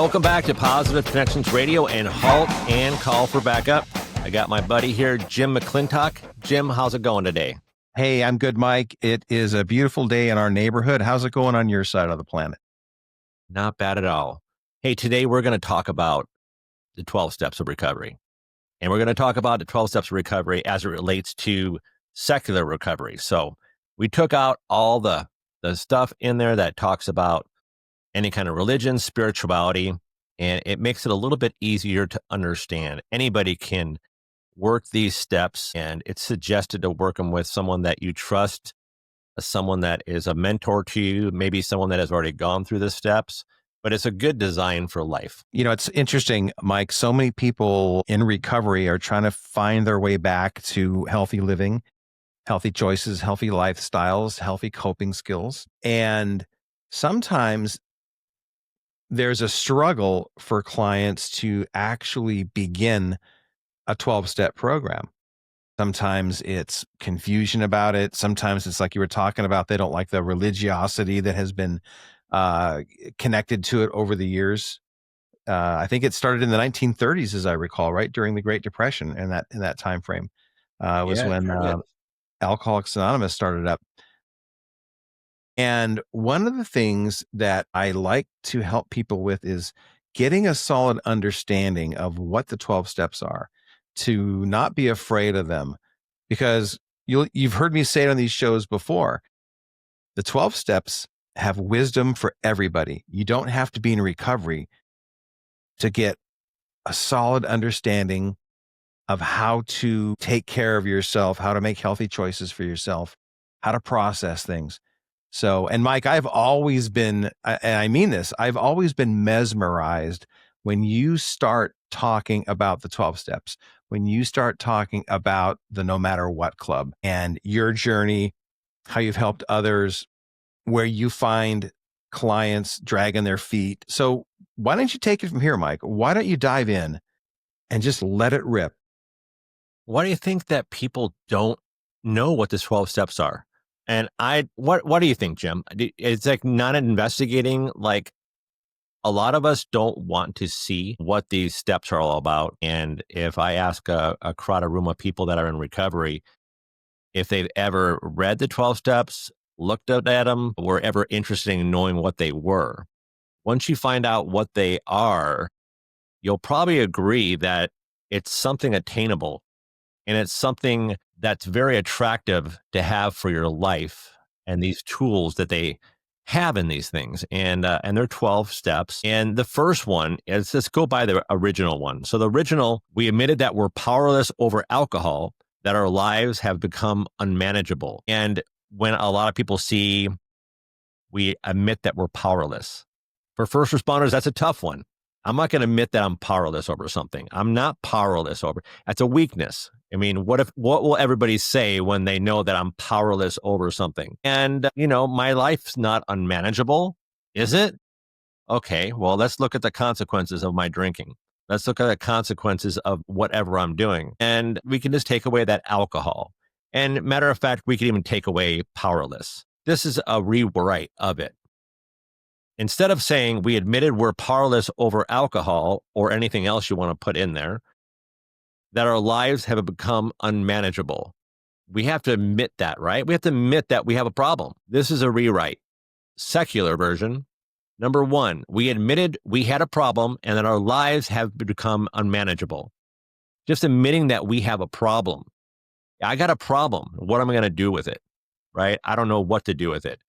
Welcome back to Positive Connections Radio and HALT and Call for Backup. I got my buddy here, Jim McLintock. Jim, how's it going today? Hey, I'm good, Mike. It is a beautiful day in our neighborhood. How's it going on your side of the planet? Not bad at all. Hey, today we're going to talk about the 12 steps of recovery. And we're going to talk about the 12 steps of recovery as it relates to secular recovery. So we took out all the stuff in there that talks about any kind of religion, spirituality, and it makes it a little bit easier to understand. Anybody can work these steps, and it's suggested to work them with someone that you trust, someone that is a mentor to you, maybe someone that has already gone through the steps, but it's a good design for life. You know, it's interesting, Mike. So many people in recovery are trying to find their way back to healthy living, healthy choices, healthy lifestyles, healthy coping skills. And sometimes there's a struggle for clients to actually begin a 12-step program. Sometimes it's confusion about it. Sometimes it's like you were talking about, they don't like the religiosity that has been connected to it over the years. I think it started in the 1930s, as I recall, right during the Great Depression, in that time frame was when Alcoholics Anonymous started up. And one of the things that I like to help people with is getting a solid understanding of what the 12 steps are, to not be afraid of them, because you've heard me say it on these shows before. The 12 steps have wisdom for everybody. You don't have to be in recovery to get a solid understanding of how to take care of yourself, how to make healthy choices for yourself, how to process things. So, and Mike, I've always been, and I mean this, I've always been mesmerized when you start talking about the 12 steps, when you start talking about the No Matter What Club and your journey, how you've helped others, where you find clients dragging their feet. So why don't you take it from here, Mike? Why don't you dive in and just let it rip? Why do you think that people don't know what the 12 steps are? And what do you think, Jim? It's like not investigating. Like, a lot of us don't want to see what these steps are all about. And if I ask a crowded room of people that are in recovery, if they've ever read the 12 steps, looked at them, were ever interested in knowing what they were, once you find out what they are, you'll probably agree that it's something attainable. And it's something that's very attractive to have for your life, and these tools that they have in these things. And they're 12 steps. And the first one is, let's go by the original one. So the original, we admitted that we're powerless over alcohol, that our lives have become unmanageable. And when a lot of people see, we admit that we're powerless. For first responders, that's a tough one. I'm not going to admit that I'm powerless over something. I'm not powerless over. That's a weakness. I mean, what will everybody say when they know that I'm powerless over something? And, my life's not unmanageable, is it? Okay, well, let's look at the consequences of my drinking. Let's look at the consequences of whatever I'm doing. And we can just take away that alcohol. And matter of fact, we can even take away powerless. This is a rewrite of it. Instead of saying we admitted we're powerless over alcohol or anything else you want to put in there, that our lives have become unmanageable. We have to admit that, right? We have to admit that we have a problem. This is a rewrite. Secular version. Number one, we admitted we had a problem and that our lives have become unmanageable. Just admitting that we have a problem. I got a problem. What am I going to do with it? Right? I don't know what to do with it,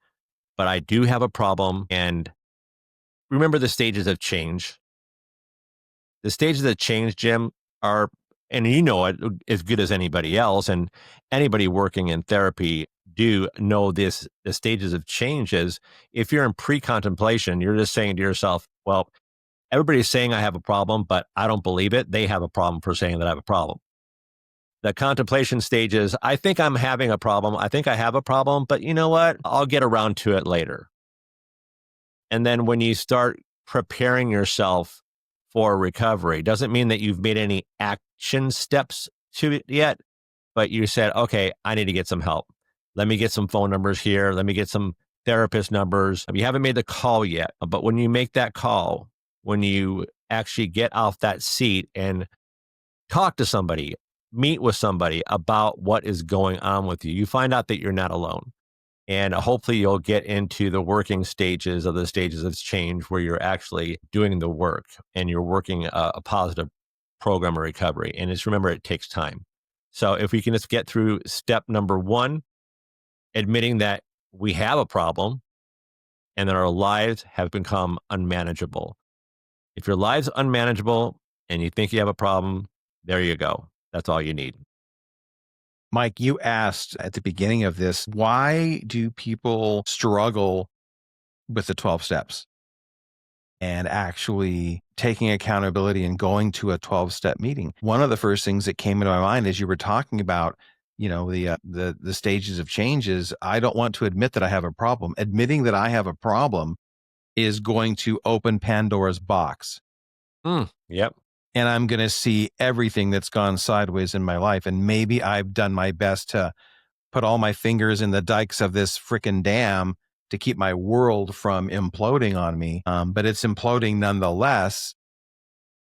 but I do have a problem. And remember the stages of change. The stages of change, Jim, are, and you know it as good as anybody else, and anybody working in therapy do know this. The stages of change is, if you're in pre-contemplation, you're just saying to yourself, well, everybody's saying I have a problem, but I don't believe it. They have a problem for saying that I have a problem. The contemplation stage is, I think I'm having a problem. I think I have a problem, but you know what? I'll get around to it later. And then when you start preparing yourself for recovery, doesn't mean that you've made any action steps to it yet, but you said, okay, I need to get some help. Let me get some phone numbers here. Let me get some therapist numbers. You haven't made the call yet, but when you make that call, when you actually get off that seat and talk to somebody, meet with somebody about what is going on with you. You find out that you're not alone. And hopefully you'll get into the working stages of the stages of change where you're actually doing the work and you're working a positive program of recovery. And just remember, it takes time. So if we can just get through step number one, admitting that we have a problem and that our lives have become unmanageable. If your life's unmanageable and you think you have a problem, there you go. That's all you need. Mike, you asked at the beginning of this, why do people struggle with the 12 steps and actually taking accountability and going to a 12-step meeting? One of the first things that came into my mind as you were talking about, the stages of changes, I don't want to admit that I have a problem. Admitting that I have a problem is going to open Pandora's box. Yep. And I'm going to see everything that's gone sideways in my life. And maybe I've done my best to put all my fingers in the dikes of this freaking dam to keep my world from imploding on me. But it's imploding nonetheless.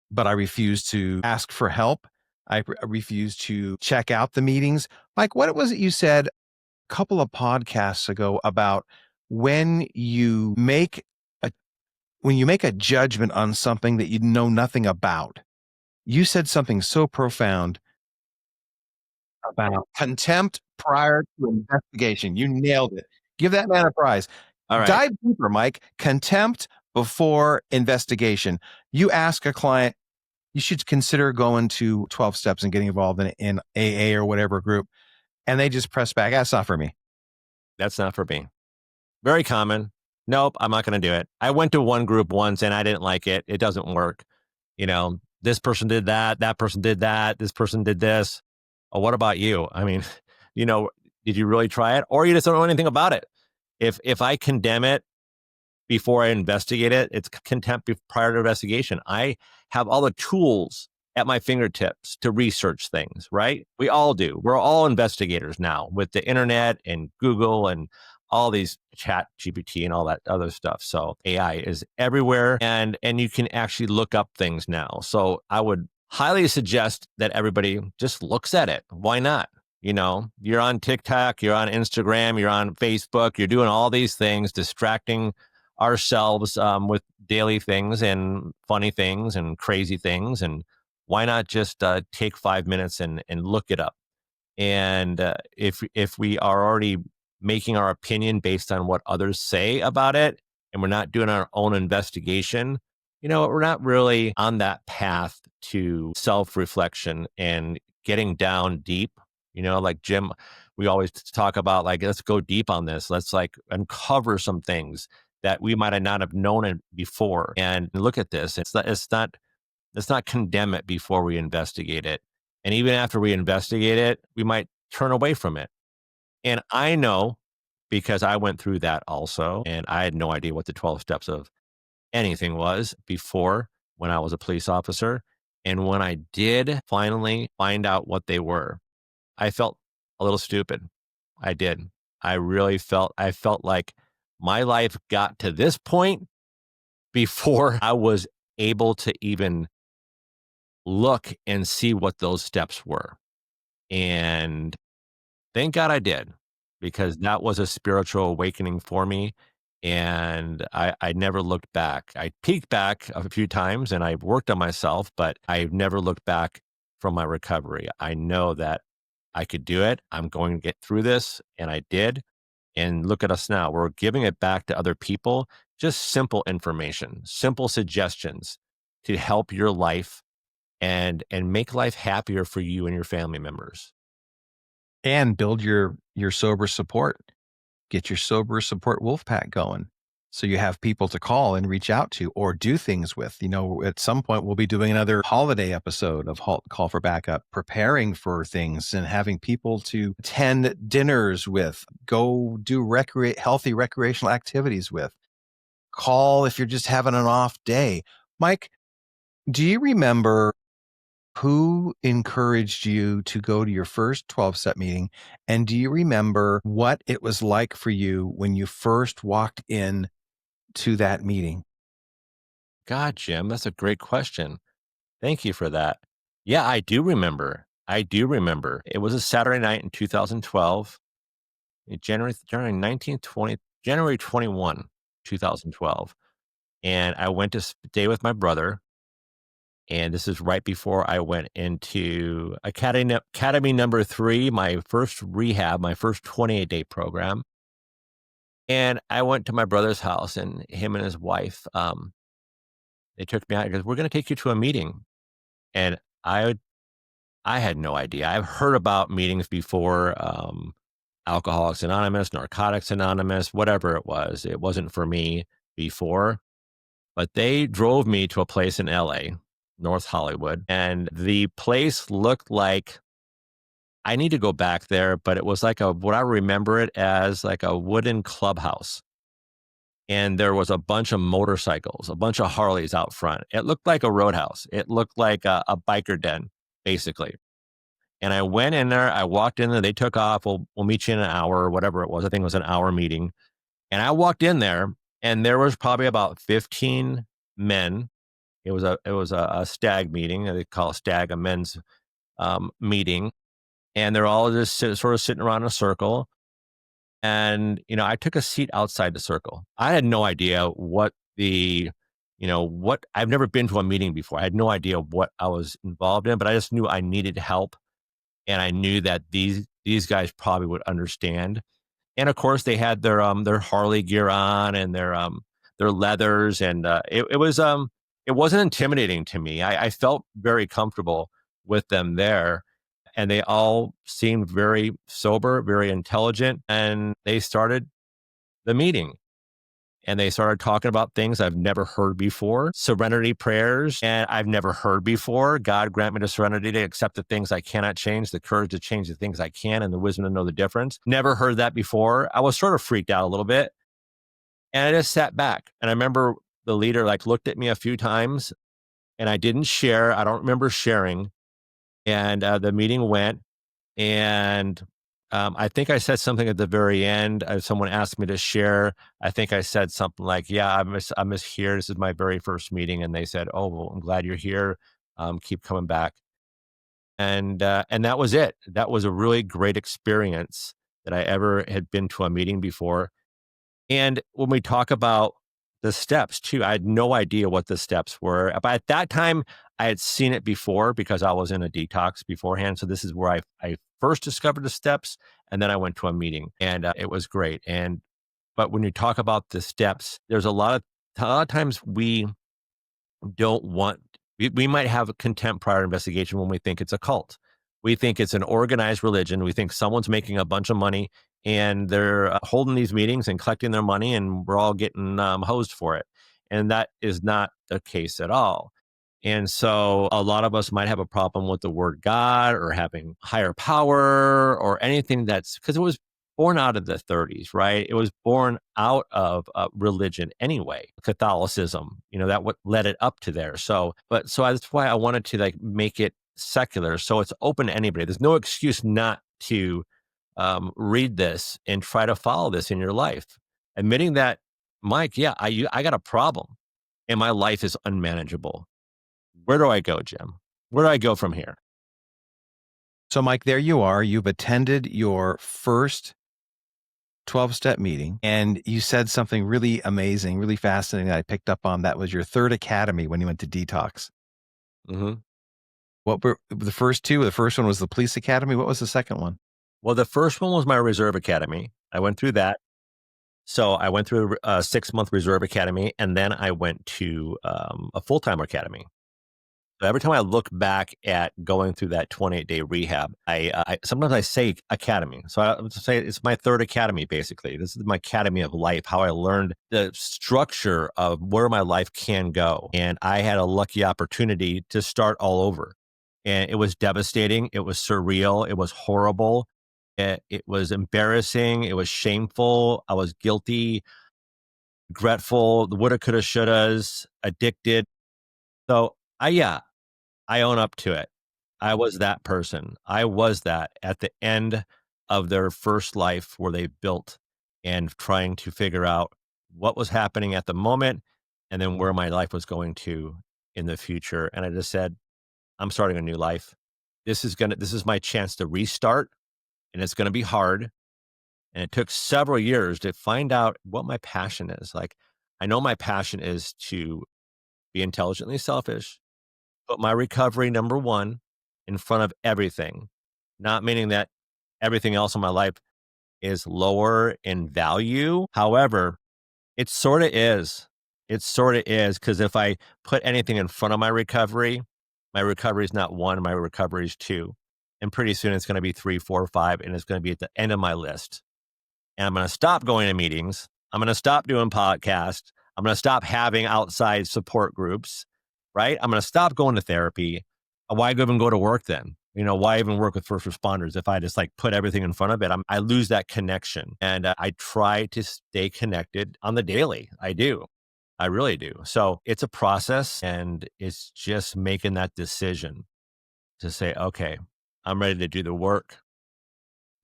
But I refuse to ask for help. I refuse to check out the meetings. Mike, what was it you said a couple of podcasts ago about when you make a judgment on something that you know nothing about? You said something so profound about contempt prior to investigation. You nailed it. Give that man a prize. All right. Dive deeper, Mike. Contempt before investigation. You ask a client, you should consider going to 12 steps and getting involved in AA or whatever group. And they just press back. That's not for me. That's not for me. Very common. Nope, I'm not going to do it. I went to one group once and I didn't like it. It doesn't work. This person did that. That person did that. This person did this. Oh, what about you? I mean, did you really try it? Or you just don't know anything about it? If I condemn it before I investigate it, it's contempt prior to investigation. I have all the tools at my fingertips to research things, right? We all do. We're all investigators now with the internet and Google and all these chat GPT and all that other stuff. So AI is everywhere and you can actually look up things now. So I would highly suggest that everybody just looks at it. Why not? You're on TikTok, you're on Instagram, you're on Facebook, you're doing all these things, distracting ourselves with daily things and funny things and crazy things. And why not just take 5 minutes and look it up? And if we are already making our opinion based on what others say about it, and we're not doing our own investigation, we're not really on that path to self-reflection and getting down deep. Like Jim, we always talk about, like, let's go deep on this. Let's uncover some things that we might have not have known it before. And look at this. Let's not condemn it before we investigate it. And even after we investigate it, we might turn away from it. And I know, because I went through that also, and I had no idea what the 12 steps of anything was before when I was a police officer. And when I did finally find out what they were, I felt a little stupid. I did. I felt like my life got to this point before I was able to even look and see what those steps were. And thank God I did, because that was a spiritual awakening for me. And I never looked back. I peeked back a few times and I worked on myself, but I've never looked back from my recovery. I know that I could do it. I'm going to get through this. And I did. And look at us now. We're giving it back to other people, just simple information, simple suggestions to help your life and make life happier for you and your family members. And build your sober support. Get your sober support wolf pack going. So you have people to call and reach out to or do things with. At some point, we'll be doing another holiday episode of HALT, Call for Backup, preparing for things and having people to attend dinners with, go do healthy recreational activities with. Call if you're just having an off day. Mike, do you remember who encouraged you to go to your first 12-step meeting? And do you remember what it was like for you when you first walked in to that meeting? God, Jim, that's a great question. Thank you for that. Yeah, I do remember. I do remember. It was a Saturday night in 2012, January 19th, 20, January 21, 2012. And I went to stay with my brother. And this is right before I went into academy number 3, my first rehab, my first 28-day program. And I went to my brother's house, and him and his wife, they took me out because we're going to take you to a meeting. And I had no idea. I've heard about meetings before, Alcoholics Anonymous, Narcotics Anonymous, whatever it was. It wasn't for me before, but they drove me to a place in LA, North Hollywood, and the place looked like, I need to go back there, but it was like what I remember it as, like a wooden clubhouse. And there was a bunch of motorcycles, a bunch of Harleys out front. It looked like a roadhouse. It looked like a biker den, basically. And I went in there, I walked in there, they took off. We'll meet you in an hour or whatever it was. I think it was an hour meeting. And I walked in there, and there was probably about 15 men. It was a stag meeting. They call a stag a men's meeting. And they're all just sort of sitting around in a circle. And, I took a seat outside the circle. I had no idea what I've never been to a meeting before. I had no idea what I was involved in, but I just knew I needed help. And I knew that these guys probably would understand. And of course, they had their Harley gear on and their leathers, and it wasn't intimidating to me. I felt very comfortable with them there, and they all seemed very sober, very intelligent, and they started the meeting. And they started talking about things I've never heard before, serenity prayers, and I've never heard before. God grant me the serenity to accept the things I cannot change, the courage to change the things I can, and the wisdom to know the difference. Never heard that before. I was sort of freaked out a little bit, and I just sat back. And I remember the leader looked at me a few times, and I didn't share. I don't remember sharing. And the meeting went, and I think I said something at the very end. Someone asked me to share. I think I said something like, "Yeah, I'm just here. This is my very first meeting." And they said, "Oh, well, I'm glad you're here. Keep coming back." And that was it. That was a really great experience that I ever had been to a meeting before. And when we talk about the steps too, I had no idea what the steps were. But at that time, I had seen it before because I was in a detox beforehand. So this is where I first discovered the steps. And then I went to a meeting, and it was great. But when you talk about the steps, there's a lot of times don't want, we might have a contempt prior investigation when we think it's a cult. We think it's an organized religion. We think someone's making a bunch of money, and they're holding these meetings and collecting their money, and we're all getting hosed for it. And that is not the case at all. And so a lot of us might have a problem with the word God or having higher power or anything, that's because it was born out of the 30s, right? It was born out of religion anyway, Catholicism, that what led it up to there. So that's why I wanted to make it secular. So it's open to anybody. There's no excuse not to read this and try to follow this in your life. Admitting that, Mike, yeah, I got a problem and my life is unmanageable. Where do I go, Jim? Where do I go from here? So, Mike, there you are. You've attended your first 12-step meeting, and you said something really amazing, really fascinating that I picked up on. That was your third academy when you went to detox. Hmm. What were the first two? The first one was the police academy. What was the second one? Well, the first one was my reserve academy. I went through that. So I went through a 6-month reserve academy, and then I went to a full-time academy. So every time I look back at going through that 28-day rehab, I sometimes I say academy. So I would say it's my third academy, basically. This is my academy of life, how I learned the structure of where my life can go. And I had a lucky opportunity to start all over. And it was devastating. It was surreal. It was horrible. It was embarrassing. It was shameful. I was guilty, regretful, the woulda, coulda, shouldas, addicted. So yeah, I own up to it. I was that person. I was that at the end of their first life where they built and trying to figure out what was happening at the moment and then where my life was going to in the future. And I just said, I'm starting a new life. This is my chance to restart, and it's gonna be hard. And it took several years to find out what my passion is. Like, I know my passion is to be intelligently selfish, put my recovery number one in front of everything, not meaning that everything else in my life is lower in value. However, it sort of is. It sort of is because if I put anything in front of my recovery is not one, my recovery is two. And pretty soon it's going to be three, four, five, and it's going to be at the end of my list. And I'm going to stop going to meetings. I'm going to stop doing podcasts. I'm going to stop having outside support groups, right? I'm going to stop going to therapy. Why even go to work then? Why even work with first responders if I just like put everything in front of it? I lose that connection. And I try to stay connected on the daily. I do. I really do. So it's a process, and it's just making that decision to say, okay, I'm ready to do the work.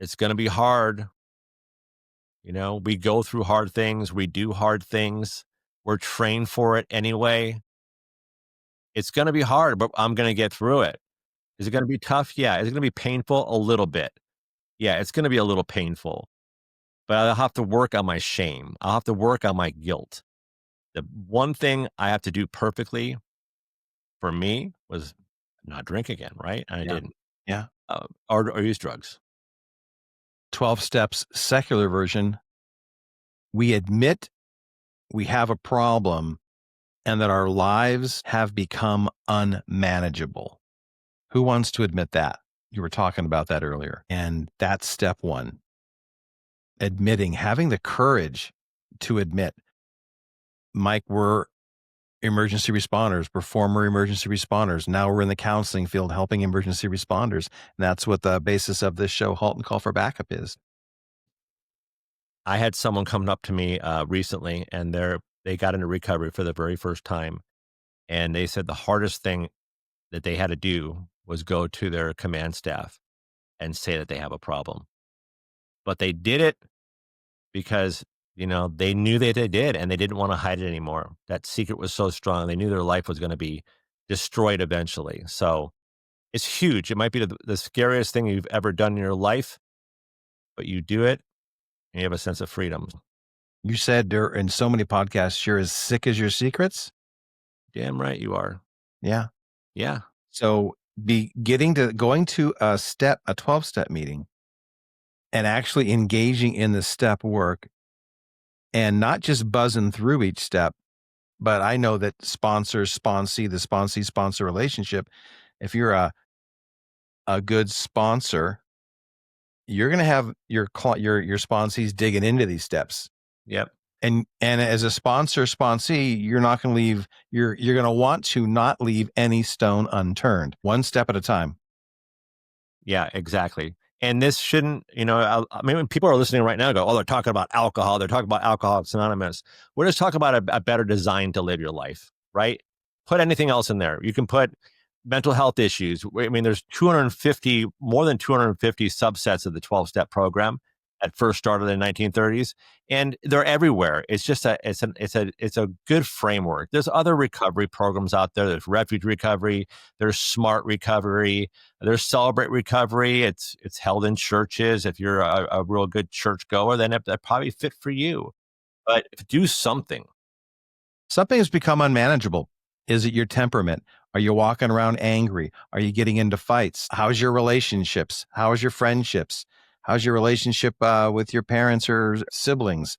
It's going to be hard. We go through hard things. We do hard things. We're trained for it anyway. It's going to be hard, but I'm going to get through it. Is it going to be tough? Yeah. Is it going to be painful? A little bit. Yeah, it's going to be a little painful, but I'll have to work on my shame. I'll have to work on my guilt. The one thing I have to do perfectly for me was not drink again, right? And I Yeah. didn't. Yeah. Or use drugs. 12 steps, secular version. We admit we have a problem and that our lives have become unmanageable. Who wants to admit that? You were talking about that earlier. And that's step one. Admitting, having the courage to admit, Mike, we're emergency responders. We're former emergency responders. Now we're in the counseling field helping emergency responders. And that's what the basis of this show, Halt and Call for Backup, is. I had someone coming up to me recently, and they got into recovery for the very first time. And they said the hardest thing that they had to do was go to their command staff and say that they have a problem. But they did it because, they knew that they did, and they didn't want to hide it anymore. That secret was so strong. They knew their life was going to be destroyed eventually. So it's huge. It might be the scariest thing you've ever done in your life, but you do it and you have a sense of freedom. You said there in so many podcasts, you're as sick as your secrets. Damn right you are. Yeah. Yeah. So going to a 12-step meeting and actually engaging in the step work and not just buzzing through each step, but I know that the sponsee-sponsor relationship, if you're a good sponsor, you're going to have your sponsees digging into these steps. Yep. And as a sponsee, you're not going to leave, you're going to want to not leave any stone unturned, one step at a time. Yeah, exactly. And this shouldn't, I mean, when people are listening right now go, oh, they're talking about alcohol. They're talking about Alcoholics Anonymous. We're just talking about a better design to live your life, right? Put anything else in there. You can put mental health issues. I mean, there's more than 250 subsets of the 12-step program that first started in the 1930s, and they're everywhere. It's just it's a good framework. There's other recovery programs out there. There's refuge recovery. There's smart recovery. There's celebrate recovery. It's held in churches. If you're a real good church goer, then that probably fit for you. But do something. Something has become unmanageable. Is it your temperament? Are you walking around angry? Are you getting into fights? How's your relationships? How's your friendships? How's your relationship with your parents or siblings?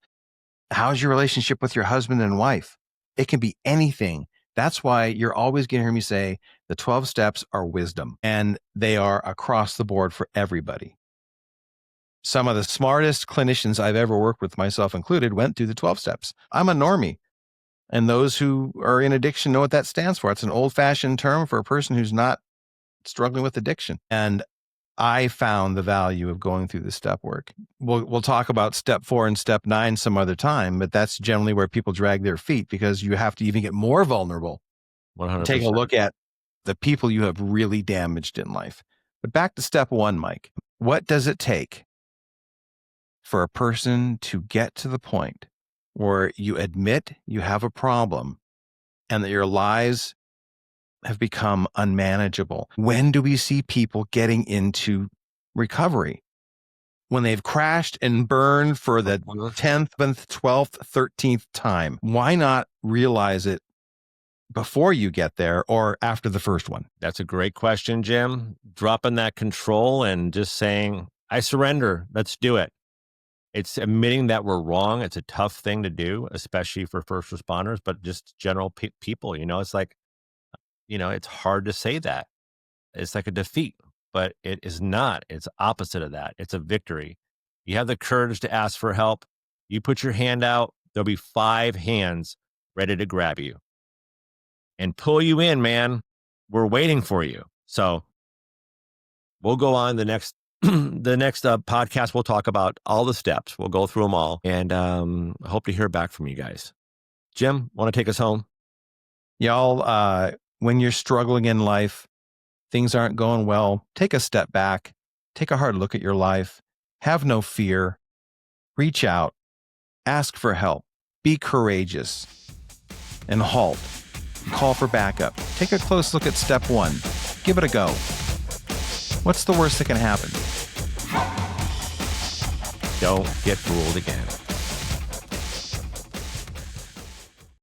How's your relationship with your husband and wife? It can be anything. That's why you're always going to hear me say the 12 steps are wisdom, and they are across the board for everybody. Some of the smartest clinicians I've ever worked with, myself included, went through the 12 steps. I'm a normie. And those who are in addiction know what that stands for. It's an old-fashioned term for a person who's not struggling with addiction. And I found the value of going through the step work. We'll talk about step 4 and step 9 some other time, but that's generally where people drag their feet because you have to even get more vulnerable. 100%. Take a look at the people you have really damaged in life. But back to step 1, Mike. What does it take for a person to get to the point where you admit you have a problem and that your lives have become unmanageable. When do we see people getting into recovery? When they've crashed and burned for the 10th, 12th, 13th time. Why not realize it before you get there or after the first one? That's a great question, Jim. Dropping that control and just saying, I surrender. Let's do it. It's admitting that we're wrong. It's a tough thing to do, especially for first responders, but just general people. It's like, it's hard to say that. It's like a defeat, but it is not. It's opposite of that. It's a victory. You have the courage to ask for help. You put your hand out, there'll be 5 hands ready to grab you and pull you in, man. We're waiting for you. So we'll go on the next podcast. We'll talk about all the steps. We'll go through them all, and hope to hear back from you guys. Jim, want to take us home? Y'all, when you're struggling in life, things aren't going well, take a step back, take a hard look at your life, have no fear, reach out, ask for help, be courageous, and HALT. Call for backup. Take a close look at step 1. Give it a go. What's the worst that can happen? Don't get fooled again.